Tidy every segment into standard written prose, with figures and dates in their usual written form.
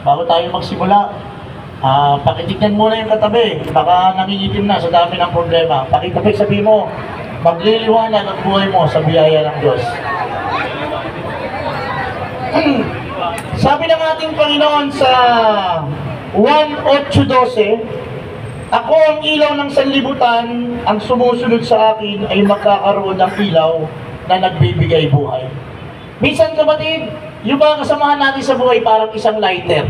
Bago tayo magsimula, pakitignan muna yung katabi. Baka nangingitim na sa dami ng problema. Pakitabi, sabi mo, magliliwanag ang buhay mo sa biyaya ng Diyos. Sabi ng ating Panginoon sa 1:8-12, ako ang ilaw ng sanlibutan, ang sumusunod sa akin ay magkakaroon ng ilaw na nagbibigay buhay. Minsan kapatid, yung mga kasamahan natin sa buhay parang isang lighter.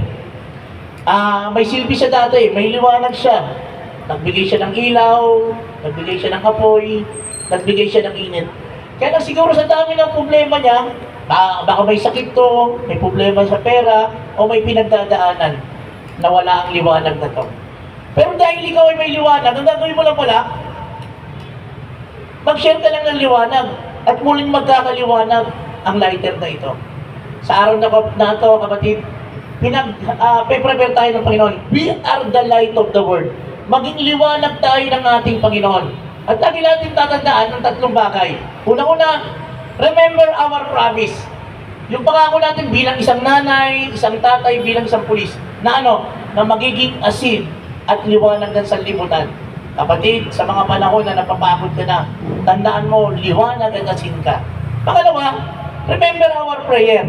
May silbi siya dati, may liwanag siya. Nagbigay siya ng ilaw, nagbigay siya ng apoy, nagbigay siya ng init. Kaya lang siguro sa dami ng problema niya, baka may sakit to, may problema sa pera, o may pinagdadaanan na wala ang liwanag na to. Pero dahil ikaw ay may liwanag, ang gagawin mo lang pala, mag-share ka lang ng liwanag at muling magkakaliwanag ang lighter na ito. Sa araw na ito, kapatid, prepare tayo ng Panginoon. We are the light of the world. Maging liwanag tayo ng ating Panginoon. At lagi natin tatandaan ng tatlong bagay. Una-una, remember our promise. Yung pangako natin bilang isang nanay, isang tatay, bilang isang pulis, na na magiging asin at liwanag ng sanlibutan. Kapatid, sa mga panahon na napapagod ka na, tandaan mo, liwanag at asin ka. Pangalawa, remember our prayer.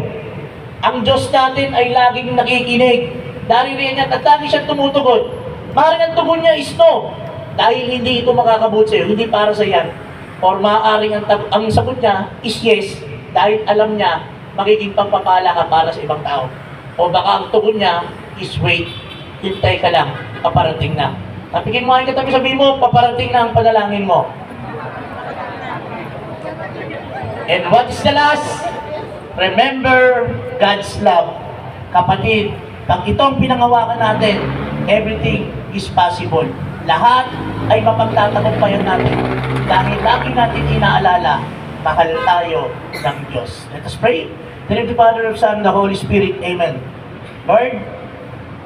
Ang Diyos natin ay laging nakikinig. Daririyan niya at lagi siyang tumutugon. Maaaring ang tugon niya is no. Dahil hindi ito makakabut sa'yo, hindi para sa yan. Or maaaring ang sagot niya is yes. Dahil alam niya, magiging pagpapala ka para sa ibang tao. O baka ang tugon niya is wait. Hintay ka lang, paparating na. Napigin mo ang katabi, sabihin mo, paparating na ang panalangin mo. And what is the last? Remember God's love. Kapatid, pag itong pinangawakan natin, everything is possible. Lahat ay mapagtatagumpayan natin. Dahil lagi natin inaalala, mahal tayo ng Diyos. Let us pray. In the name of the Father, of the Son, and the Holy Spirit. Amen. Lord,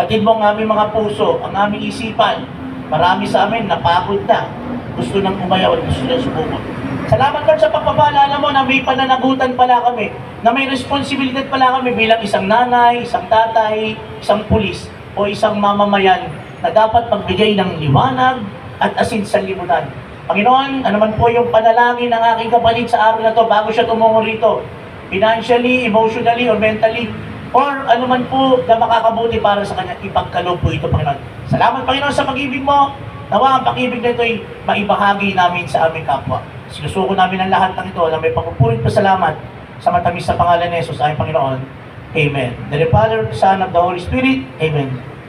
patid mo ang aming mga puso, ang aming isipan. Marami sa amin napagod na. Gusto nang umayaw at gusto nang sumubok. Salamat Lord sa pagpapaalala mo na may pananagutan pala kami, na may responsibilidad pala kami bilang isang nanay, isang tatay, isang pulis, o isang mamamayan na dapat magbigay ng liwanag at asin sa libutan. Panginoon, ano man po yung panalangin ng aking kapatid sa araw na to bago siya tumungo rito, financially, emotionally, or mentally, or ano man po na makakabuti para sa kanya, ipagkaloob po ito, Panginoon. Salamat, Panginoon, sa pag-ibig mo. Nawa ang pag-ibig na ito ay maibahagi namin sa aming kapwa. Sinusuko namin ang lahat ng ito na may pagpupurit pasalamat sa matamis na pangalan ni Jesus, aming Panginoon. Amen. The Father, Son, of the Holy Spirit. Amen.